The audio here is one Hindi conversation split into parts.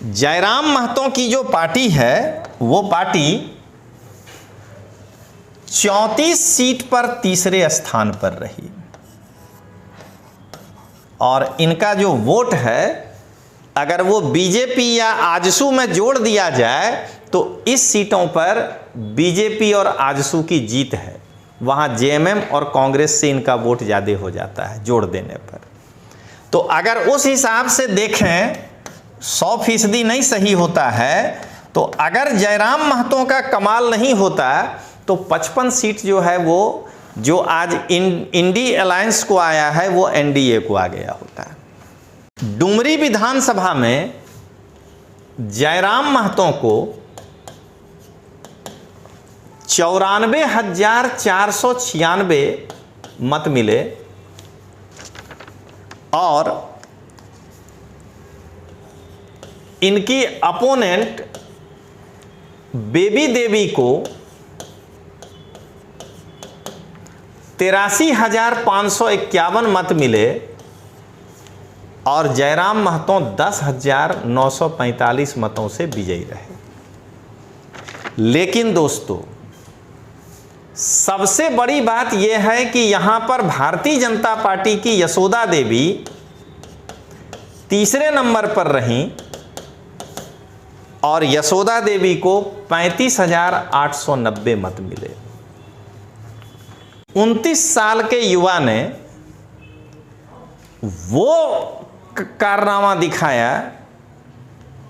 जयराम महतो की जो पार्टी है वो पार्टी 34 सीट पर तीसरे स्थान पर रही और इनका जो वोट है अगर वो बीजेपी या आजसू में जोड़ दिया जाए तो इस सीटों पर बीजेपी और आजसू की जीत है। वहाँ जेएमएम और कांग्रेस से इनका वोट ज़्यादा हो जाता है जोड़ देने पर। तो अगर उस हिसाब से देखें 100% नहीं सही होता है, तो अगर जयराम महतो का कमाल नहीं होता तो 55 सीट जो है वो जो आज इंडी अलायंस को आया है वो एनडीए को आ गया होता है। डुमरी विधानसभा में जयराम महतो को 94,496 मत मिले और इनकी अपोनेंट बेबी देवी को 83,551 मत मिले और जयराम महतो 10,945 मतों से विजयी रहे। लेकिन दोस्तों सबसे बड़ी बात यह है कि यहां पर भारतीय जनता पार्टी की यशोदा देवी तीसरे नंबर पर रहीं और यशोदा देवी को 35,890 मत मिले। 29 साल के युवा ने वो कारनामा दिखाया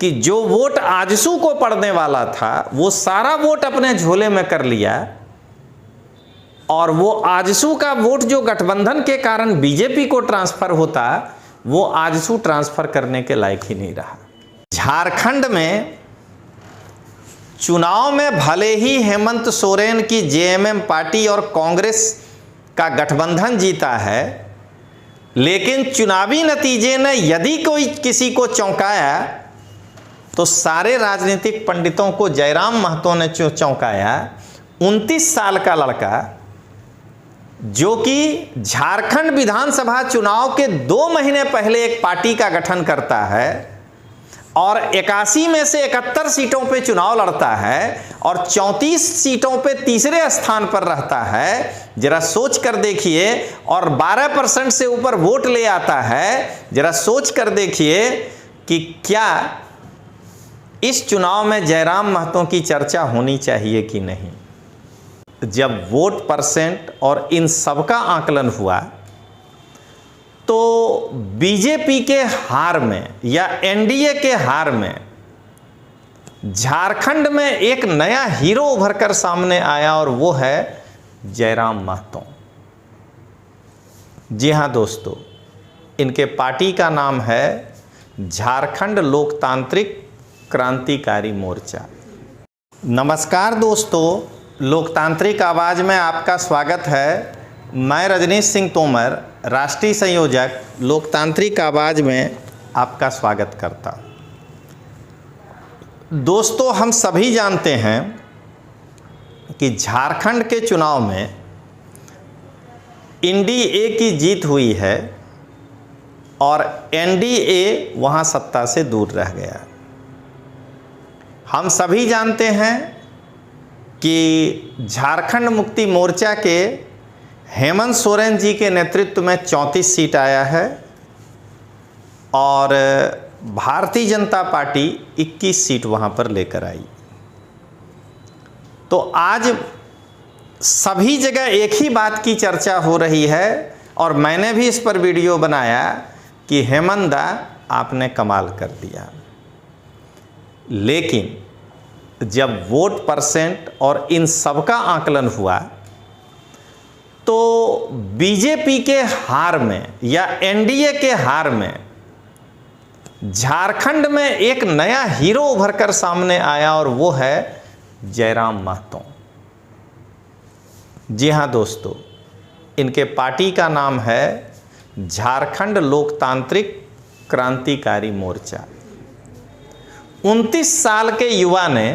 कि जो वोट आजसू को पड़ने वाला था वो सारा वोट अपने झोले में कर लिया और वो आजसू का वोट जो गठबंधन के कारण बीजेपी को ट्रांसफर होता वो आजसू ट्रांसफर करने के लायक ही नहीं रहा। झारखंड में चुनाव में भले ही हेमंत सोरेन की जेएमएम पार्टी और कांग्रेस का गठबंधन जीता है, लेकिन चुनावी नतीजे ने यदि कोई किसी को चौंकाया तो सारे राजनीतिक पंडितों को जयराम महतो ने चौंकाया। 29 साल का लड़का जो कि झारखंड विधानसभा चुनाव के 2 महीने पहले एक पार्टी का गठन करता है और 81 में से 71 सीटों पे चुनाव लड़ता है और 34 सीटों पे तीसरे स्थान पर रहता है, जरा सोच कर देखिए, और 12% से ऊपर वोट ले आता है। जरा सोच कर देखिए कि क्या इस चुनाव में जयराम महतो की चर्चा होनी चाहिए कि नहीं। जब वोट परसेंट और इन सबका आकलन हुआ तो बीजेपी के हार में या एनडीए के हार में झारखंड में एक नया हीरो उभर कर सामने आया और वो है जयराम महतो। जी हां दोस्तों, इनके पार्टी का नाम है झारखंड लोकतांत्रिक क्रांतिकारी मोर्चा। नमस्कार दोस्तों, लोकतांत्रिक आवाज में आपका स्वागत है। मैं रजनीश सिंह तोमर, राष्ट्रीय संयोजक, लोकतांत्रिक आवाज में आपका स्वागत करता हूं। दोस्तों, हम सभी जानते हैं कि झारखंड के चुनाव में एनडीए की जीत हुई है और एनडीए वहां सत्ता से दूर रह गया। हम सभी जानते हैं कि झारखंड मुक्ति मोर्चा के हेमंत सोरेन जी के नेतृत्व में 34 सीट आया है और भारतीय जनता पार्टी 21 सीट वहां पर लेकर आई। तो आज सभी जगह एक ही बात की चर्चा हो रही है और मैंने भी इस पर वीडियो बनाया कि हेमंत दा आपने कमाल कर दिया। लेकिन जब वोट परसेंट और इन सबका आकलन हुआ तो बीजेपी के हार में या एनडीए के हार में झारखंड में एक नया हीरो उभर कर सामने आया और वो है जयराम महतो। जी हां दोस्तों, इनके पार्टी का नाम है झारखंड लोकतांत्रिक क्रांतिकारी मोर्चा। 29 साल के युवा ने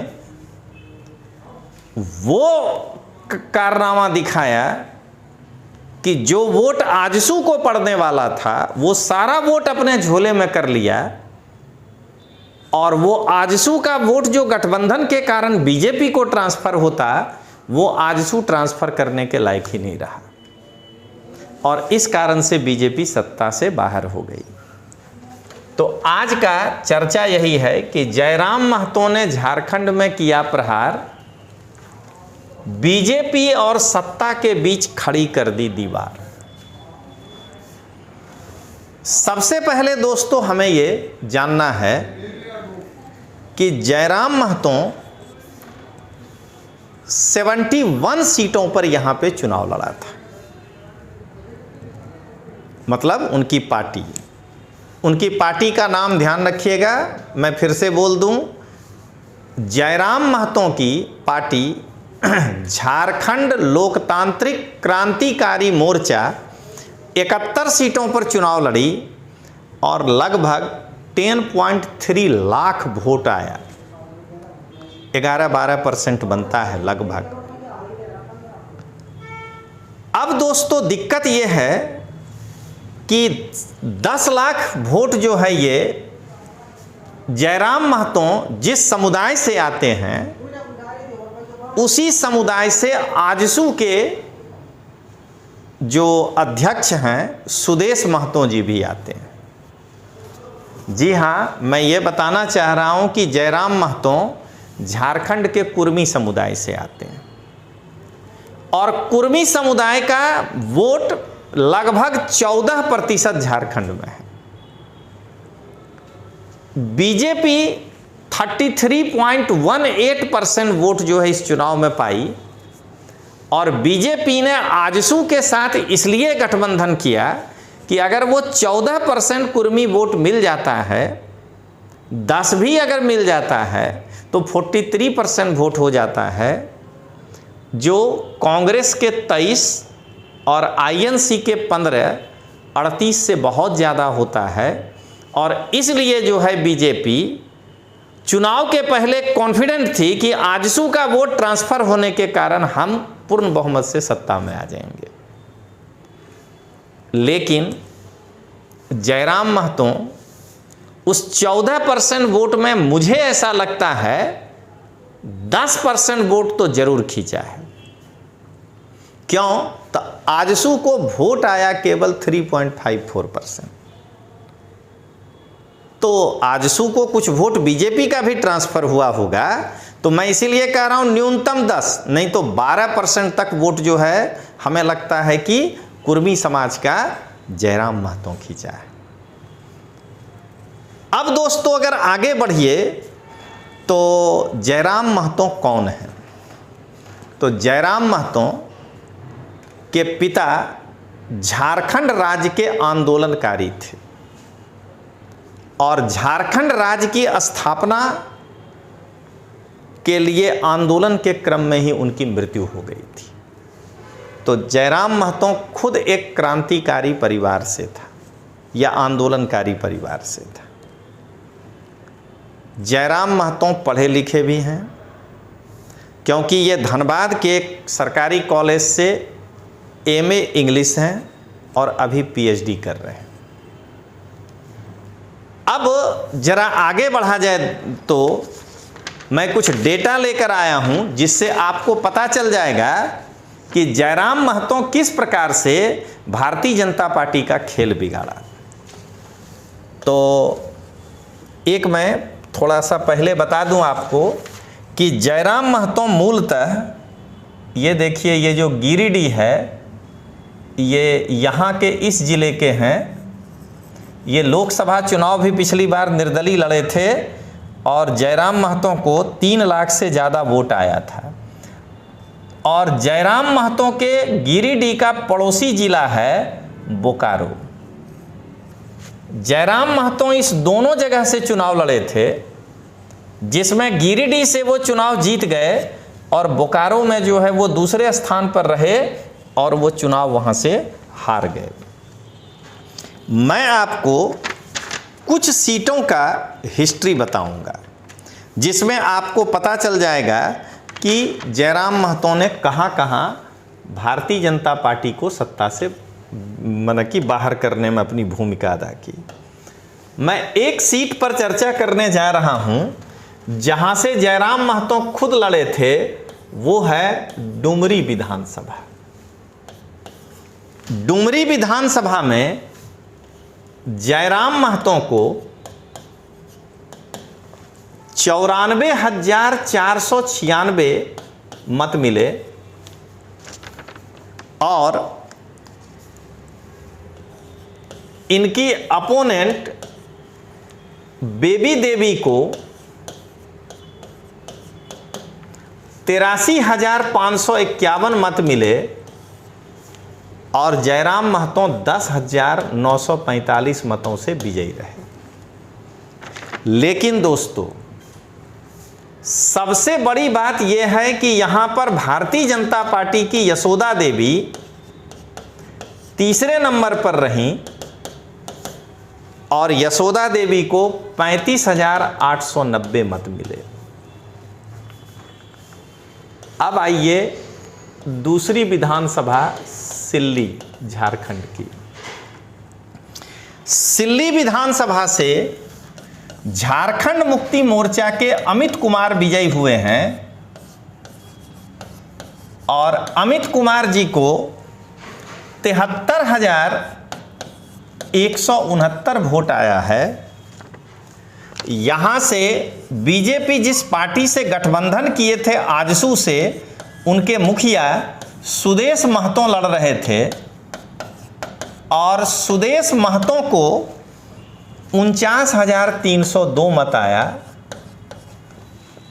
वो कारनामा दिखाया कि जो वोट आजसू को पड़ने वाला था वो सारा वोट अपने झोले में कर लिया और वो आजसू का वोट जो गठबंधन के कारण बीजेपी को ट्रांसफर होता, वो आजसू ट्रांसफर करने के लायक ही नहीं रहा और इस कारण से बीजेपी सत्ता से बाहर हो गई। तो आज का चर्चा यही है कि जयराम महतो ने झारखंड में किया प्रहार, बीजेपी और सत्ता के बीच खड़ी कर दी दीवार। सबसे पहले दोस्तों हमें ये जानना है कि जयराम महतो 71 सीटों पर यहां पे चुनाव लड़ा था, मतलब उनकी पार्टी का नाम ध्यान रखिएगा, मैं फिर से बोल दूं, जयराम महतो की पार्टी झारखंड लोकतांत्रिक क्रांतिकारी मोर्चा 71 सीटों पर चुनाव लड़ी और लगभग 10.3 लाख वोट आया, 11-12% बनता है लगभग। अब दोस्तों दिक्कत यह है कि 10 लाख वोट जो है ये जयराम महतो जिस समुदाय से आते हैं उसी समुदाय से आजसू के जो अध्यक्ष हैं सुदेश महतो जी भी आते हैं। जी हाँ, मैं ये बताना चाह रहा हूँ कि जयराम महतो झारखंड के कुर्मी समुदाय से आते हैं और कुर्मी समुदाय का वोट लगभग 14% झारखंड में है। बीजेपी 33.18% वोट जो है इस चुनाव में पाई और बीजेपी ने आजसू के साथ इसलिए गठबंधन किया कि अगर वो 14% कुर्मी वोट मिल जाता है, 10 भी अगर मिल जाता है तो 43% वोट हो जाता है, जो कांग्रेस के 23 और आईएनसी के 15, 38 से बहुत ज़्यादा होता है। और इसलिए जो है बीजेपी चुनाव के पहले कॉन्फिडेंट थी कि आजसू का वोट ट्रांसफर होने के कारण हम पूर्ण बहुमत से सत्ता में आ जाएंगे। लेकिन जयराम महतो उस 14% वोट में मुझे ऐसा लगता है 10% वोट तो जरूर खींचा है। क्यों? तो आजसू को वोट आया केवल 3.54%। तो आजसू को कुछ वोट बीजेपी का भी ट्रांसफर हुआ होगा, तो मैं इसीलिए कह रहा हूं न्यूनतम 10 नहीं तो 12% तक वोट जो है हमें लगता है कि कुर्मी समाज का जयराम महतो खींचा है। अब दोस्तों अगर आगे बढ़िए तो जयराम महतो कौन है? तो जयराम महतो के पिता झारखंड राज्य के आंदोलनकारी थे और झारखंड राज्य की स्थापना के लिए आंदोलन के क्रम में ही उनकी मृत्यु हो गई थी। तो जयराम महतो खुद एक क्रांतिकारी परिवार से था या आंदोलनकारी परिवार से था। जयराम महतो पढ़े लिखे भी हैं क्योंकि ये धनबाद के एक सरकारी कॉलेज से एमए इंग्लिश हैं और अभी पीएचडी कर रहे हैं। अब जरा आगे बढ़ा जाए तो मैं कुछ डेटा लेकर आया हूं जिससे आपको पता चल जाएगा कि जयराम महतो किस प्रकार से भारतीय जनता पार्टी का खेल बिगाड़ा। तो एक मैं थोड़ा सा पहले बता दूं आपको कि जयराम महतो मूलतः, ये देखिए ये जो गिरिडीह है ये यहाँ के इस जिले के हैं। ये लोकसभा चुनाव भी पिछली बार निर्दलीय लड़े थे और जयराम महतो को 3 लाख से ज़्यादा वोट आया था। और जयराम महतो के गिरिडीह का पड़ोसी जिला है बोकारो। जयराम महतो इस दोनों जगह से चुनाव लड़े थे, जिसमें गिरिडीह से वो चुनाव जीत गए और बोकारो में जो है वो दूसरे स्थान पर रहे और वो चुनाव वहाँ से हार गए। मैं आपको कुछ सीटों का हिस्ट्री बताऊंगा जिसमें आपको पता चल जाएगा कि जयराम महतो ने कहां कहां भारतीय जनता पार्टी को सत्ता से कि बाहर करने में अपनी भूमिका अदा की। मैं एक सीट पर चर्चा करने जा रहा हूं जहां से जयराम महतो खुद लड़े थे, वो है डुमरी विधानसभा। डुमरी विधानसभा में जयराम महतो को 94,496 मत मिले और इनकी अपोनेंट बेबी देवी को 83,551 मत मिले और जयराम महतो 10,945 मतों से विजयी रहे। लेकिन दोस्तों, सबसे बड़ी बात यह है कि यहां पर भारतीय जनता पार्टी की यशोदा देवी तीसरे नंबर पर रहीं और यशोदा देवी को 35,890 मत मिले। अब आइए दूसरी विधानसभा सिल्ली, झारखंड की। सिल्ली विधानसभा से झारखंड मुक्ति मोर्चा के अमित कुमार विजयी हुए हैं और अमित कुमार जी को 73,169 वोट आया है। यहां से बीजेपी जिस पार्टी से गठबंधन किए थे आजसू से, उनके मुखिया सुदेश महतो लड़ रहे थे और सुदेश महतो को 49,302 मत आया।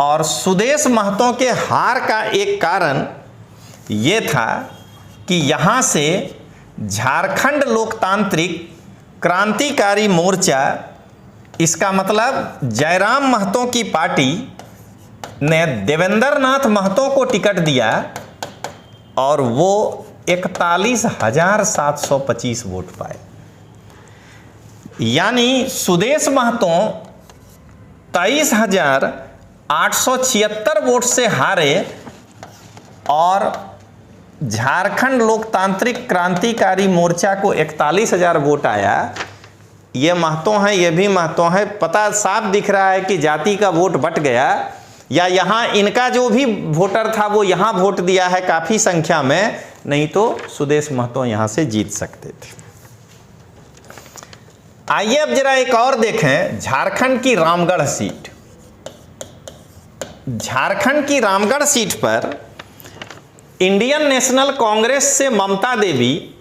और सुदेश महतो के हार का एक कारण ये था कि यहाँ से झारखंड लोकतांत्रिक क्रांतिकारी मोर्चा, इसका मतलब जयराम महतो की पार्टी ने देवेंद्र नाथ महतो को टिकट दिया और वो 41,725 वोट पाए। यानी सुदेश महतो 23,876 वोट से हारे और झारखंड लोकतांत्रिक क्रांतिकारी मोर्चा को 41,000 वोट आया। ये महतो हैं, ये भी महतो हैं, पता साफ दिख रहा है कि जाति का वोट बट गया, या यहाँ इनका जो भी वोटर था वो यहाँ वोट दिया है काफ़ी संख्या में, नहीं तो सुदेश महतो यहाँ से जीत सकते थे। आइए अब जरा एक और देखें झारखंड की रामगढ़ सीट। झारखंड की रामगढ़ सीट पर इंडियन नेशनल कांग्रेस से ममता देवी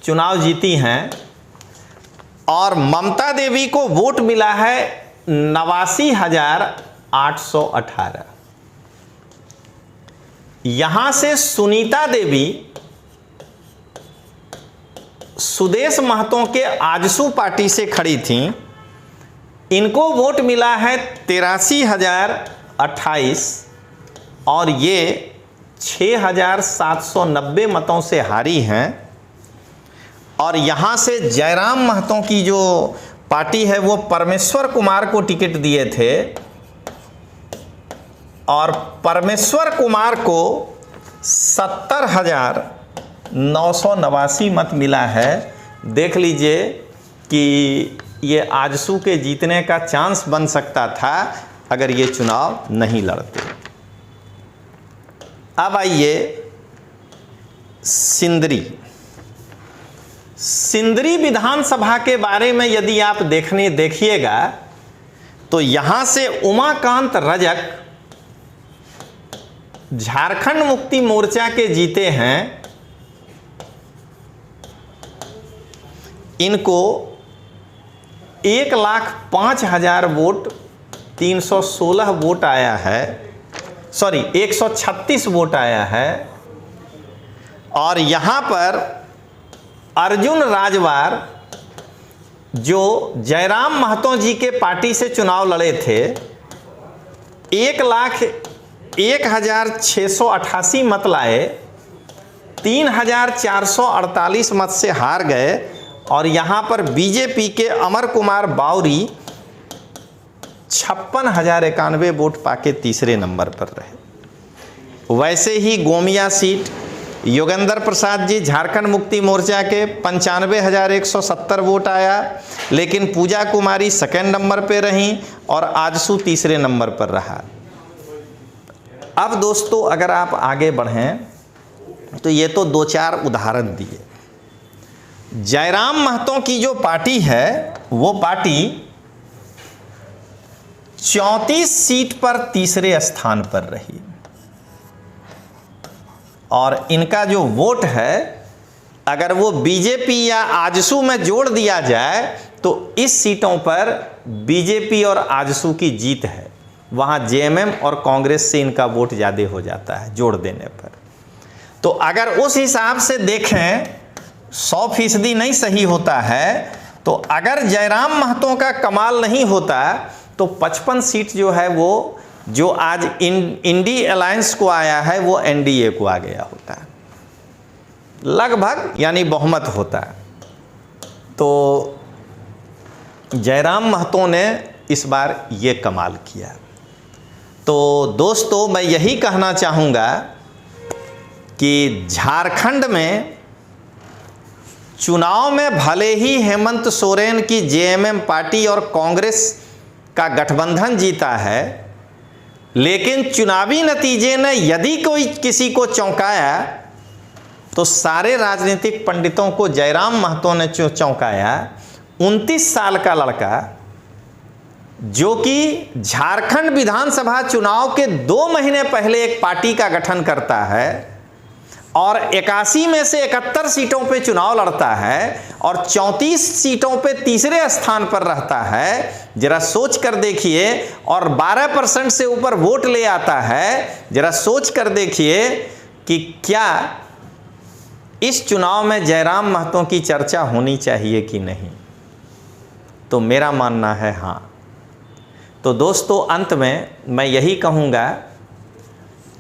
चुनाव जीती हैं और ममता देवी को वोट मिला है 89,818। यहां से सुनीता देवी सुदेश महतो के आजसू पार्टी से खड़ी थीं, इनको वोट मिला है 83,028 और ये 6,790 मतों से हारी हैं। और यहाँ से जयराम महतो की जो पार्टी है वो परमेश्वर कुमार को टिकट दिए थे और परमेश्वर कुमार को 70,989 मत मिला है। देख लीजिए कि ये आजसू के जीतने का चांस बन सकता था अगर ये चुनाव नहीं लड़ते। अब आइए सिंदरी विधानसभा के बारे में यदि आप देखिएगा तो यहां से उमाकांत रजक झारखंड मुक्ति मोर्चा के जीते हैं। इनको 1,05,000 वोट 316 वोट आया है, 136 वोट आया है। और यहाँ पर अर्जुन राजवार जो जयराम महतो जी के पार्टी से चुनाव लड़े थे 1,01,688 मत लाए, 3,448 मत से हार गए। और यहाँ पर बीजेपी के अमर कुमार बावरी 56,091 वोट पाके तीसरे नंबर पर रहे। वैसे ही गोमिया सीट योगेंद्र प्रसाद जी झारखंड मुक्ति मोर्चा के 95,170 वोट आया, लेकिन पूजा कुमारी सेकंड नंबर पे रहीं और आजसू तीसरे नंबर पर रहा। अब दोस्तों अगर आप आगे बढ़ें तो ये तो 2-4 उदाहरण दिए। जयराम महतो की जो पार्टी है वो पार्टी 34 सीट पर तीसरे स्थान पर रही और इनका जो वोट है अगर वो बीजेपी या आजसू में जोड़ दिया जाए तो इस सीटों पर बीजेपी और आजसू की जीत है। वहाँ जेएमएम और कांग्रेस से इनका वोट ज़्यादा हो जाता है जोड़ देने पर। तो अगर उस हिसाब से देखें 100% नहीं सही होता है, तो अगर जयराम महतो का कमाल नहीं होता तो 55 सीट जो है वो जो आज इंडी अलायंस को आया है वो एनडीए को आ गया होता है लगभग, यानी बहुमत होता है। तो जयराम महतो ने इस बार ये कमाल किया। तो दोस्तों मैं यही कहना चाहूँगा कि झारखंड में चुनाव में भले ही हेमंत सोरेन की जेएमएम पार्टी और कांग्रेस का गठबंधन जीता है, लेकिन चुनावी नतीजे ने यदि कोई किसी को चौंकाया तो सारे राजनीतिक पंडितों को जयराम महतो ने चौंकाया। 29 साल का लड़का जो कि झारखंड विधानसभा चुनाव के 2 महीने पहले एक पार्टी का गठन करता है और 81 में से 71 सीटों पे चुनाव लड़ता है और 34 सीटों पे तीसरे स्थान पर रहता है, जरा सोच कर देखिए, और 12% से ऊपर वोट ले आता है। जरा सोच कर देखिए कि क्या इस चुनाव में जयराम महतो की चर्चा होनी चाहिए कि नहीं। तो मेरा मानना है हाँ। तो दोस्तों अंत में मैं यही कहूँगा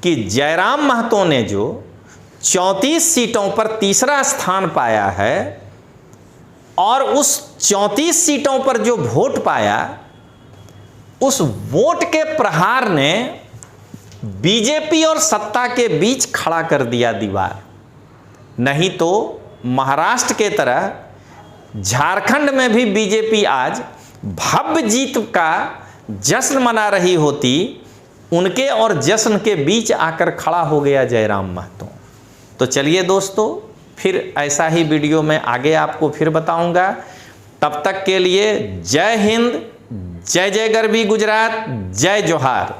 कि जयराम महतो ने जो 34 सीटों पर तीसरा स्थान पाया है और उस 34 सीटों पर जो वोट पाया, उस वोट के प्रहार ने बीजेपी और सत्ता के बीच खड़ा कर दिया दीवार। नहीं तो महाराष्ट्र के तरह झारखंड में भी बीजेपी आज भव्य जीत का जश्न मना रही होती। उनके और जश्न के बीच आकर खड़ा हो गया जयराम महतो। तो चलिए दोस्तों, फिर ऐसा ही वीडियो में आगे आपको फिर बताऊंगा। तब तक के लिए जय हिंद, जय जय गरवी गुजरात, जय जोहार।